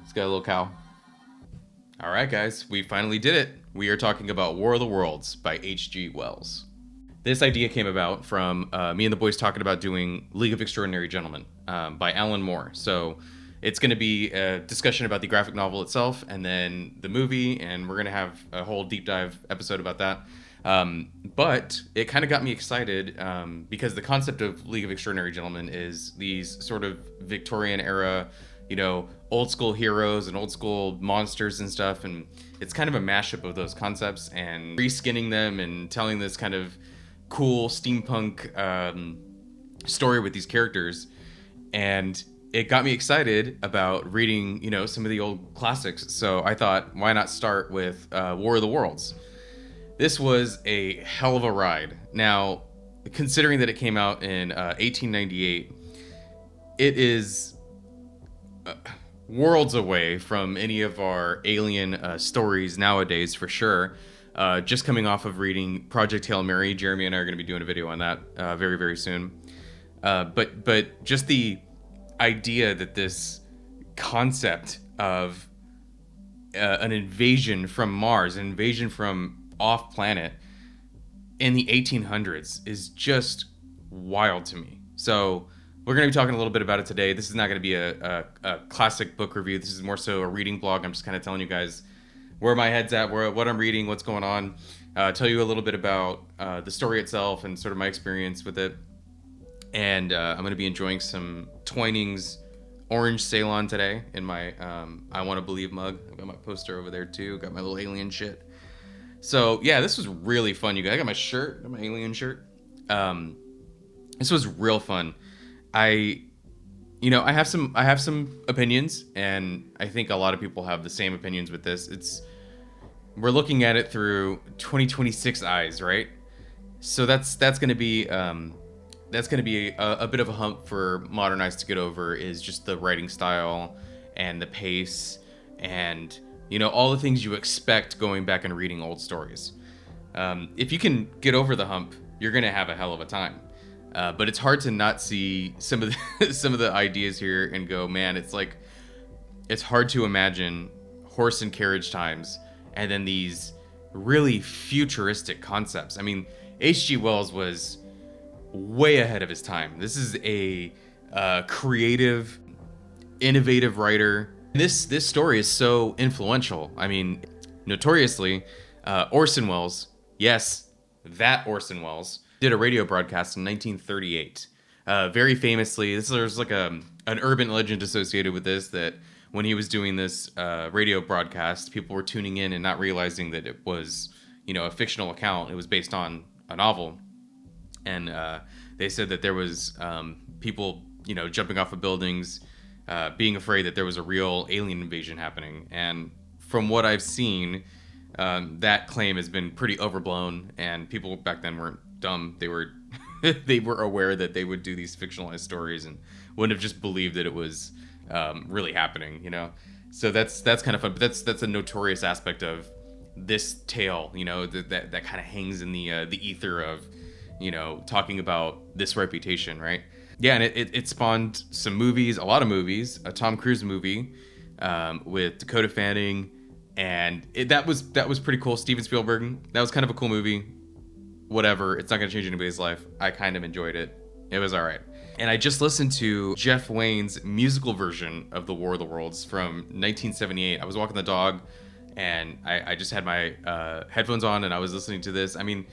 It's got a little cow. All right, guys, we finally did it. We are talking about War of the Worlds by H.G. Wells. This idea came about from me and the boys talking about doing League of Extraordinary Gentlemen by Alan Moore. So it's going to be a discussion about the graphic novel itself and then the movie, and we're going to have a whole deep dive episode about that. But it kind of got me excited because the concept of League of Extraordinary Gentlemen is these sort of Victorian era, old school heroes and old school monsters and stuff. And it's kind of a mashup of those concepts and reskinning them and telling this kind of cool steampunk story with these characters. And it got me excited about reading, some of the old classics. So I thought, why not start with War of the Worlds? This was a hell of a ride. Now, considering that it came out in 1898, it is worlds away from any of our alien stories nowadays, for sure. Just coming off of reading Project Hail Mary, Jeremy and I are going to be doing a video on that very, very soon. But just the idea that this concept of an invasion from Mars, an invasion from off planet in the 1800s is just wild to me. So we're going to be talking a little bit about it today. This is not going to be a classic book review. This is more so a reading blog. I'm just kind of telling you guys where my head's at, what I'm reading, what's going on. Tell you a little bit about the story itself and sort of my experience with it. And I'm going to be enjoying some Twinings orange Ceylon today in my I Want to Believe mug. I've got my poster over there too. Got my little alien shit. So yeah, this was really fun, you guys. I got my shirt, got my alien shirt. This was real fun. I have some opinions, and I think a lot of people have the same opinions with this. We're looking at it through 2026 eyes, right? So that's gonna be a bit of a hump for Modern Eyes to get over. Is just the writing style and the pace and all the things you expect going back and reading old stories. If you can get over the hump, you're gonna have a hell of a time. But it's hard to not see some of the ideas here and go, man, it's hard to imagine horse and carriage times and then these really futuristic concepts. I mean, H.G. Wells was way ahead of his time. This is a creative, innovative writer. This story is so influential. I mean, notoriously, Orson Welles, yes, that Orson Welles, did a radio broadcast in 1938. Very famously, there's like an urban legend associated with this, that when he was doing this radio broadcast, people were tuning in and not realizing that it was, a fictional account. It was based on a novel. And they said that there was people, jumping off of buildings, being afraid that there was a real alien invasion happening. And from what I've seen, that claim has been pretty overblown, and people back then weren't dumb. They were they were aware that they would do these fictionalized stories and wouldn't have just believed that it was really happening, So that's kind of fun, but that's a notorious aspect of this tale, that kind of hangs in the ether of, talking about this reputation, right? Yeah, and it spawned some movies, a lot of movies, a Tom Cruise movie with Dakota Fanning, and that was pretty cool. Steven Spielberg, that was kind of a cool movie. Whatever, it's not going to change anybody's life. I kind of enjoyed it. It was all right. And I just listened to Jeff Wayne's musical version of The War of the Worlds from 1978. I was walking the dog, and I just had my headphones on, and I was listening to this. I mean,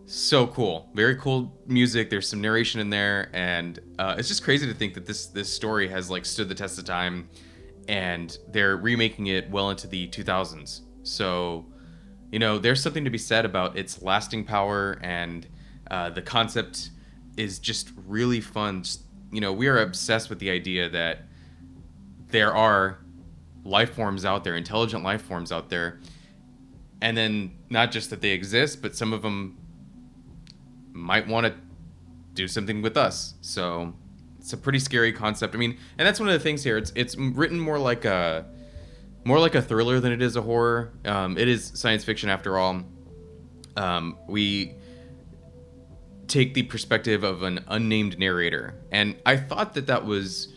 so cool. Very cool music. There's some narration in there, and it's just crazy to think that this story has stood the test of time, and they're remaking it well into the 2000s. So, there's something to be said about its lasting power, and the concept is just really fun. Just, we are obsessed with the idea that there are life forms out there, intelligent life forms out there, and then not just that they exist, but some of them might want to do something with us. So it's a pretty scary concept. I mean, and that's one of the things here. It's written more like a thriller than it is a horror. It is science fiction after all. We take the perspective of an unnamed narrator, and I thought that was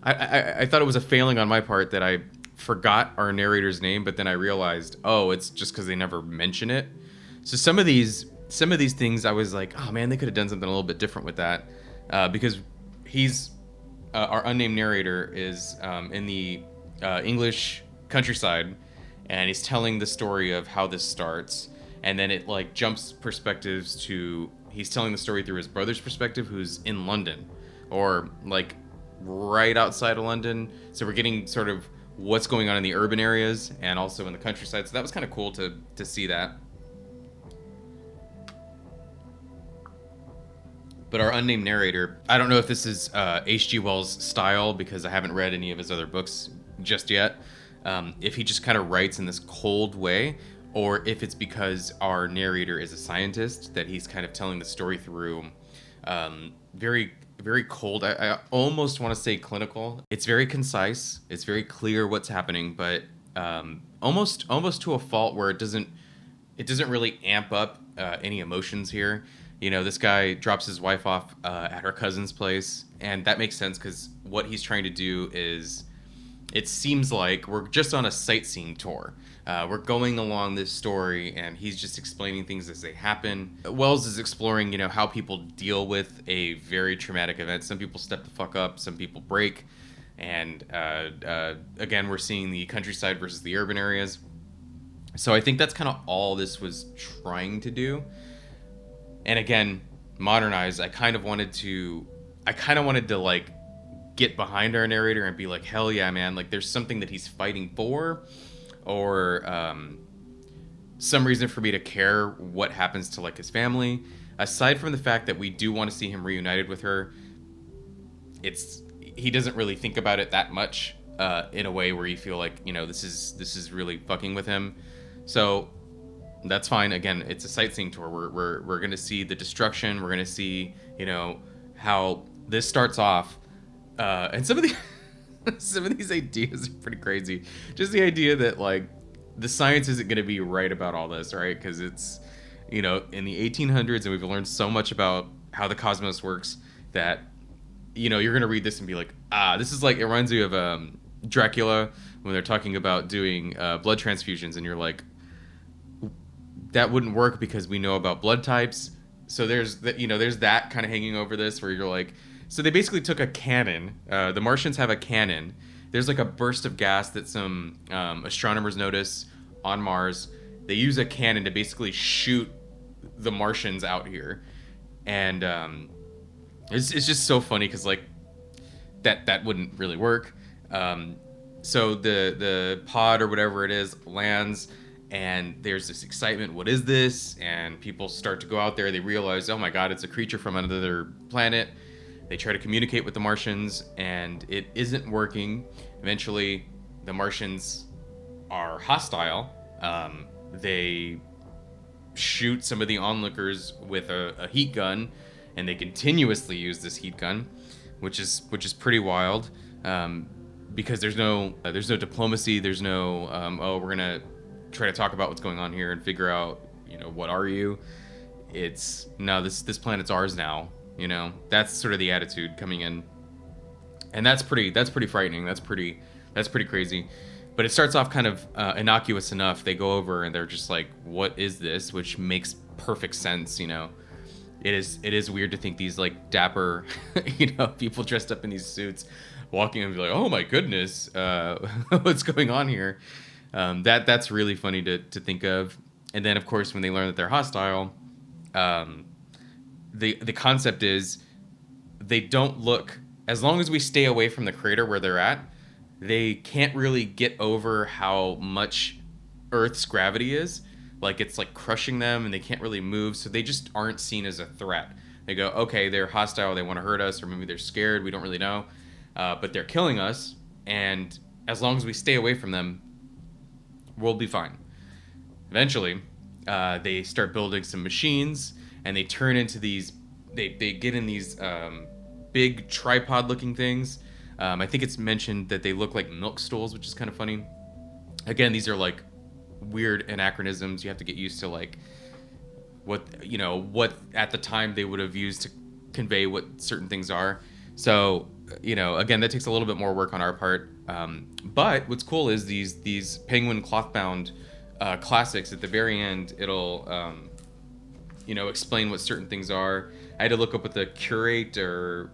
I thought it was a failing on my part that I forgot our narrator's name, but then I realized, oh, it's just because they never mention it. So some of these things I was like, oh man, they could have done something a little bit different with that, because he's our unnamed narrator is in the English countryside, and he's telling the story of how this starts, and then it like jumps perspectives to he's telling the story through his brother's perspective, who's in London, or like right outside of London. So we're getting sort of what's going on in the urban areas and also in the countryside. So that was kind of cool to see that. But our unnamed narrator, I don't know if this is H.G. Wells' style, because I haven't read any of his other books just yet. If he just kind of writes in this cold way, or if it's because our narrator is a scientist that he's kind of telling the story through very, very cold. I almost want to say clinical. It's very concise. It's very clear what's happening, but almost to a fault where it doesn't really amp up any emotions here. You know, this guy drops his wife off at her cousin's place, and that makes sense because what he's trying to do is, it seems like we're just on a sightseeing tour. We're going along this story, and he's just explaining things as they happen. Wells is exploring, you know, how people deal with a very traumatic event. Some people step the fuck up, some people break, and again, we're seeing the countryside versus the urban areas. So I think that's kind of all this was trying to do. And again, modernize. I kind of wanted to like get behind our narrator and be like, hell yeah, man! Like, there's something that he's fighting for, or some reason for me to care what happens to like his family. Aside from the fact that we do want to see him reunited with her, he doesn't really think about it that much in a way where you feel like, you know, this is really fucking with him. So that's fine. Again, it's a sightseeing tour. We're going to see the destruction. We're going to see, you know, how this starts off. And some of these ideas are pretty crazy. Just the idea that like the science isn't going to be right about all this, right? Because it's, you know, in the 1800s, and we've learned so much about how the cosmos works that, you know, you're going to read this and be like, this is like, it reminds you of Dracula when they're talking about doing blood transfusions, and you're like, that wouldn't work because we know about blood types. So there's that kind of hanging over this, where you're like, so they basically took a cannon. The Martians have a cannon. There's like a burst of gas that some astronomers notice on Mars. They use a cannon to basically shoot the Martians out here, and it's just so funny because like that wouldn't really work. So the pod or whatever it is lands. And there's this excitement. What is this? And people start to go out there. They realize, oh my God, it's a creature from another planet. They try to communicate with the Martians, and it isn't working. Eventually, the Martians are hostile. They shoot some of the onlookers with a heat gun, and they continuously use this heat gun, which is pretty wild. Because there's no diplomacy. There's no we're gonna try to talk about what's going on here and figure out, you know, what are you? It's no, this planet's ours now. You know, that's sort of the attitude coming in, and that's pretty frightening. That's pretty crazy. But it starts off kind of innocuous enough. They go over and they're just like, "What is this?" Which makes perfect sense. You know, it is weird to think these like dapper, you know, people dressed up in these suits walking and be like, "Oh my goodness, what's going on here?" That's really funny to think of. And then of course when they learn that they're hostile, the concept is they don't look, as long as we stay away from the crater where they're at, they can't really get over how much Earth's gravity is. Like it's like crushing them, and they can't really move, so they just aren't seen as a threat. They go, okay, they're hostile, they want to hurt us, or maybe they're scared, we don't really know, but they're killing us, and as long as we stay away from them, we'll be fine. Eventually, they start building some machines, and they turn into these, they get in these big tripod-looking things. I think it's mentioned that they look like milk stools, which is kind of funny. Again, these are like weird anachronisms. You have to get used to like what at the time they would have used to convey what certain things are. So, again, that takes a little bit more work on our part. But what's cool is these Penguin cloth-bound classics. At the very end, it'll explain what certain things are. I had to look up what the curate or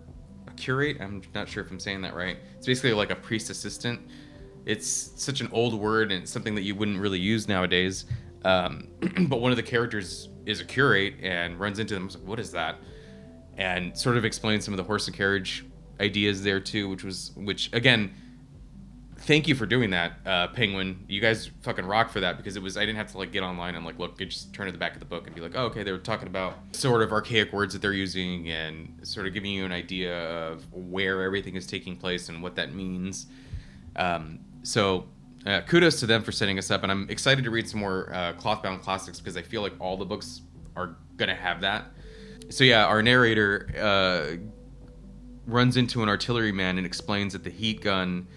a curate. I'm not sure if I'm saying that right. It's basically like a priest assistant. It's such an old word and it's something that you wouldn't really use nowadays. But one of the characters is a curate and runs into them. I was like, what is that? And sort of explains some of the horse and carriage ideas there too, which again, thank you for doing that, Penguin. You guys fucking rock for that, because I didn't have to like get online and like look. You just turn to the back of the book and be like, oh, okay, they were talking about sort of archaic words that they're using and sort of giving you an idea of where everything is taking place and what that means. So kudos to them for setting us up, and I'm excited to read some more cloth-bound classics, because I feel like all the books are gonna have that. So yeah, our narrator runs into an artilleryman and explains that the heat gun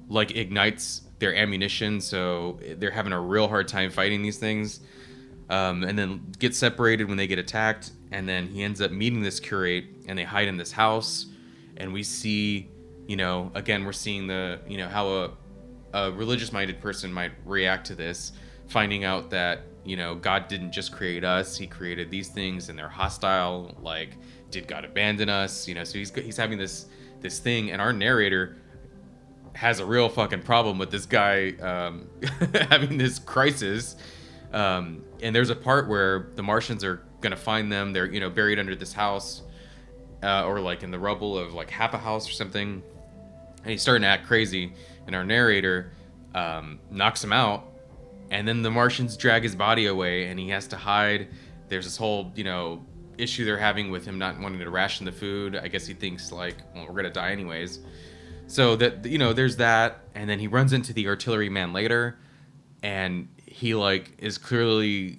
like ignites their ammunition, so they're having a real hard time fighting these things, and then get separated when they get attacked. And then he ends up meeting this curate, and they hide in this house, and we see, again, we're seeing the how a religious minded person might react to this, finding out that God didn't just create us, he created these things and they're hostile. Like, did God abandon us? So he's having this thing, and our narrator has a real fucking problem with this guy having this crisis. And there's a part where the Martians are gonna find them. They're buried under this house, or like in the rubble of like half a house or something. And he's starting to act crazy, and our narrator knocks him out. And then the Martians drag his body away, and he has to hide. There's this whole, issue they're having with him not wanting to ration the food. I guess he thinks like, well, we're gonna die anyways. So that, there's that. And then he runs into the artilleryman later, and he like is clearly,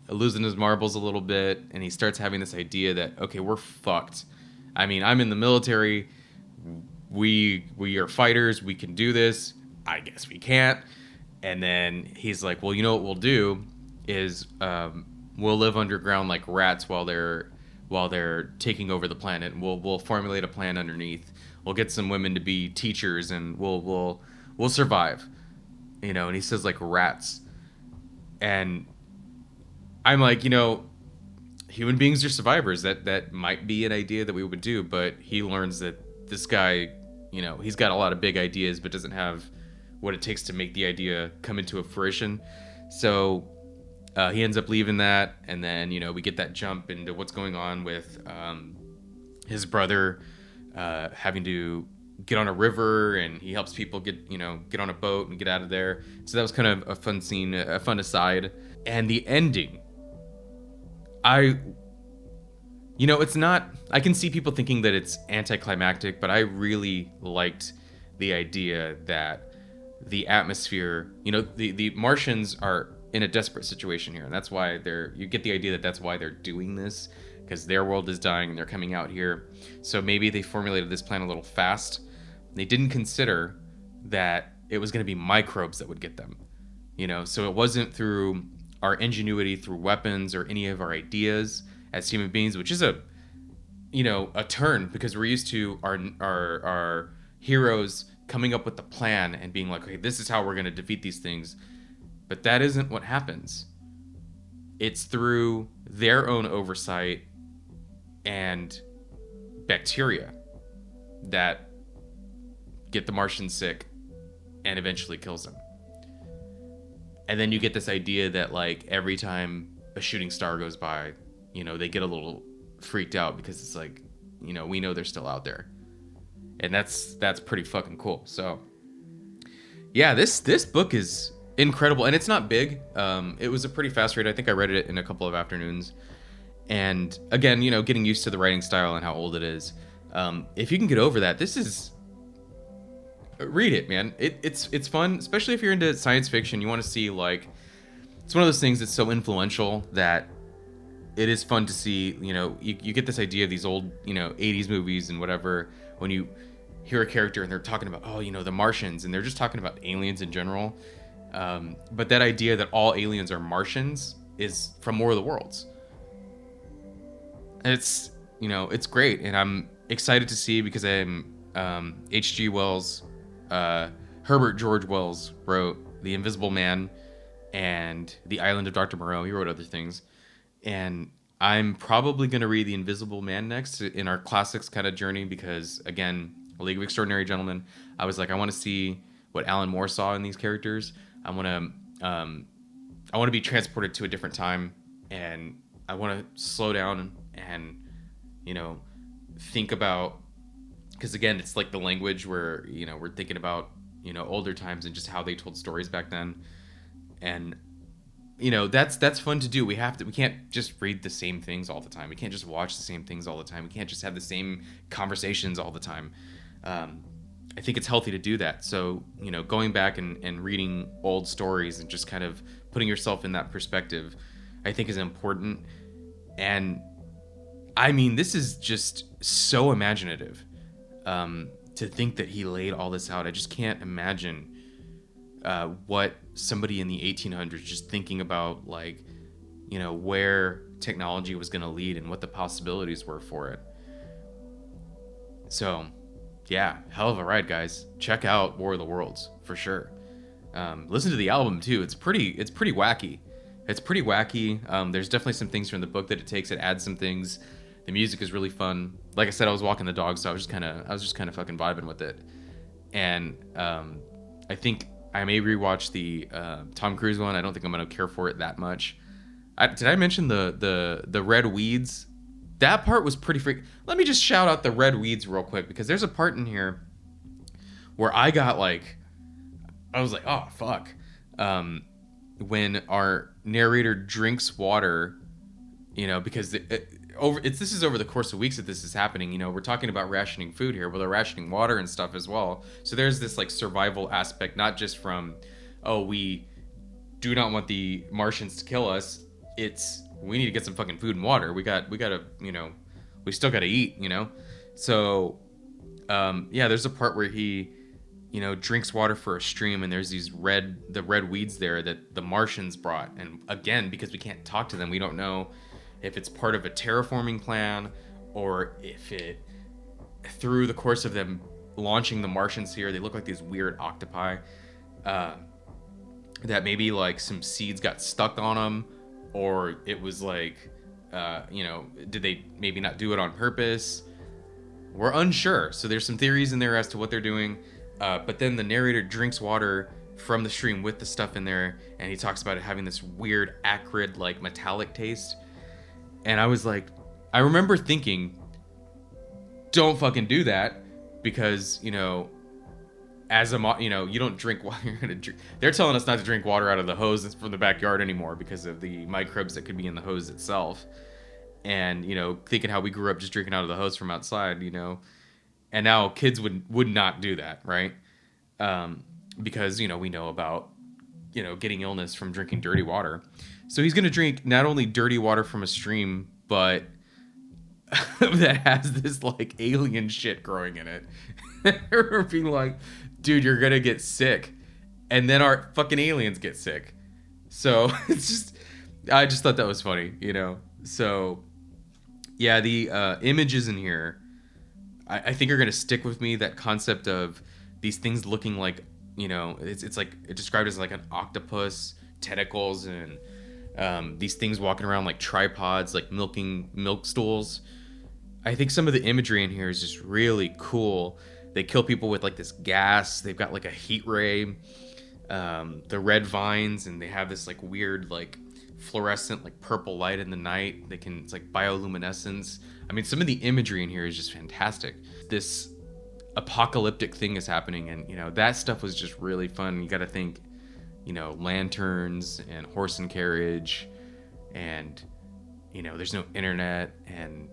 losing his marbles a little bit, and he starts having this idea that, okay, we're fucked. I mean, I'm in the military. We are fighters. We can do this. I guess we can't. And then he's like, well, what we'll do is we'll live underground like rats while they're taking over the planet. And we'll formulate a plan underneath. We'll get some women to be teachers, and we'll survive. And he says like rats. And I'm like, human beings are survivors. That might be an idea that we would do, but he learns that this guy, he's got a lot of big ideas, but doesn't have what it takes to make the idea come into a fruition. So he ends up leaving that, and then we get that jump into what's going on with his brother having to get on a river, and he helps people get on a boat and get out of there. So that was kind of a fun scene, a fun aside. And the ending, it's not, I can see people thinking that it's anticlimactic, but I really liked the idea that the atmosphere, the Martians are in a desperate situation here, and that's why you get the idea that that's why they're doing this, because their world is dying and they're coming out here. So maybe they formulated this plan a little fast. They didn't consider that it was going to be microbes that would get them, so it wasn't through our ingenuity, through weapons, or any of our ideas as human beings, which is a turn, because we're used to our heroes coming up with the plan and being like, okay, this is how we're going to defeat these things. But that isn't what happens. It's through their own oversight and bacteria that get the Martians sick and eventually kills them. And then you get this idea that like every time a shooting star goes by, they get a little freaked out, because it's like, we know they're still out there. And that's pretty fucking cool. So yeah, this book is incredible, and it's not big. It was a pretty fast read. I think I read it in a couple of afternoons. And again, getting used to the writing style and how old it is. If you can get over that, read it, man. It's fun, especially if you're into science fiction. You want to see, like, it's one of those things that's so influential that it is fun to see. You get this idea of these old 80s movies and whatever, when you hear a character and they're talking about the Martians, and they're just talking about aliens in general, but that idea that all aliens are Martians is from War of the Worlds. It's it's great, and I'm excited to see because I'm H.G. Wells, Herbert George Wells wrote The Invisible Man and The Island of Dr. Moreau. He wrote other things, and I'm probably going to read The Invisible Man next in our classics kind of journey because, again, A League of Extraordinary Gentlemen, I was like, I want to see what Alan Moore saw in these characters. I want to be transported to a different time, and I want to slow down and think about, because again, it's like the language where we're thinking about older times and just how they told stories back then, and that's fun to do. We can't just read the same things all the time. We can't just watch the same things all the time. We can't just have the same conversations all the time. I think it's healthy to do that. So, going back and reading old stories and just kind of putting yourself in that perspective, I think is important. And I mean, this is just so imaginative, to think that he laid all this out. I just can't imagine what somebody in the 1800s just thinking about, like, where technology was going to lead and what the possibilities were for it. So, yeah, hell of a ride, guys. Check out War of the Worlds for sure. Listen to the album too. It's pretty wacky. It's pretty wacky. There's definitely some things from the book that it takes. It adds some things. The music is really fun. Like I said, I was walking the dog, so I was just kind of fucking vibing with it. And I think I may rewatch the Tom Cruise one. I don't think I'm gonna care for it that much. Did I mention the red weeds? That part was pretty freak. Let me just shout out the red weeds real quick, because there's a part in here where I was like, oh fuck. When our narrator drinks water, because this is over the course of weeks that this is happening. We're talking about rationing food here. Well, they're rationing water and stuff as well. So there's this like survival aspect, not just from, we do not want the Martians to kill us. It's, we need to get some fucking food and water. We gotta, we still gotta eat, So, there's a part where he, drinks water for a stream, and there's the red weeds there that the Martians brought. And again, because we can't talk to them, we don't know if it's part of a terraforming plan, or if it, through the course of them launching the Martians here, they look like these weird octopi, that maybe like some seeds got stuck on them, or it was like, did they maybe not do it on purpose? We're unsure. So there's some theories in there as to what they're doing. But then the narrator drinks water from the stream with the stuff in there, and he talks about it having this weird, acrid, like metallic taste. And I was like, I remember thinking, don't fucking do that, because, as a, you don't drink water. You're gonna drink. They're telling us not to drink water out of the hose that's from the backyard anymore because of the microbes that could be in the hose itself. And, thinking how we grew up just drinking out of the hose from outside, and now kids would not do that, right? Because, we know about, getting illness from drinking dirty water. So he's going to drink not only dirty water from a stream, but that has this like alien shit growing in it. Or being like, dude, you're going to get sick. And then our fucking aliens get sick. So it's just, I just thought that was funny, So yeah, the images in here, I think are going to stick with me. That concept of these things looking like, it's like, it's described as like an octopus, tentacles, and these things walking around like tripods, like milking milk stools. I think some of the imagery in here is just really cool. They kill people with like this gas. They've got like a heat ray, the red vines, and they have this like weird like fluorescent like purple light in the night. It's like bioluminescence. I mean, some of the imagery in here is just fantastic. This apocalyptic thing is happening, and that stuff was just really fun. You got to think, lanterns and horse and carriage, and there's no internet, and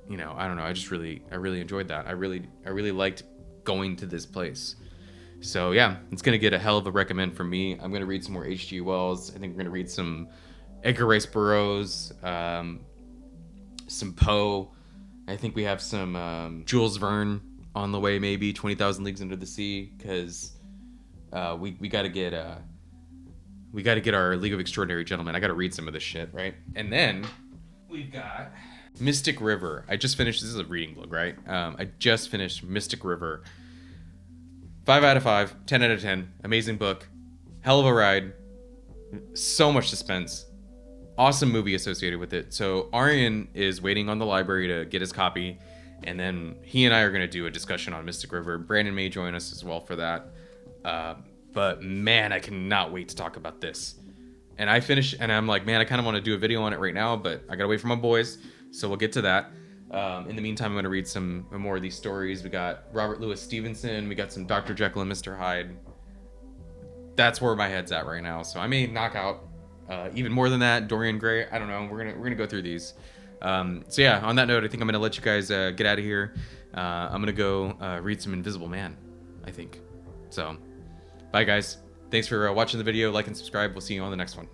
I don't know. I really enjoyed that. I really liked going to this place. So yeah, it's gonna get a hell of a recommend from me. I'm gonna read some more H.G. Wells. I think we're gonna read some Edgar Rice Burroughs, some Poe. I think we have some Jules Verne on the way, maybe 20,000 Leagues Under the Sea, because we got to get our League of Extraordinary Gentlemen. I got to read some of this shit, right? And then we've got Mystic River. I just finished. This is a reading blog, right? I just finished Mystic River. 5 out of 5. 10 out of 10. Amazing book. Hell of a ride. So much suspense. Awesome movie associated with it. So Aryan is waiting on the library to get his copy, and then he and I are going to do a discussion on Mystic River. Brandon may join us as well for that. But man, I cannot wait to talk about this. And I finished, and I'm like, man, I kind of want to do a video on it right now, but I got to wait for my boys. So we'll get to that. In the meantime, I'm going to read some more of these stories. We got Robert Louis Stevenson. We got some Dr. Jekyll and Mr. Hyde. That's where my head's at right now. So I may knock out even more than that. Dorian Gray. I don't know. We're gonna go through these. So yeah. On that note, I think I'm gonna let you guys get out of here. I'm gonna go read some Invisible Man, I think. So, bye guys. Thanks for watching the video. Like and subscribe. We'll see you on the next one.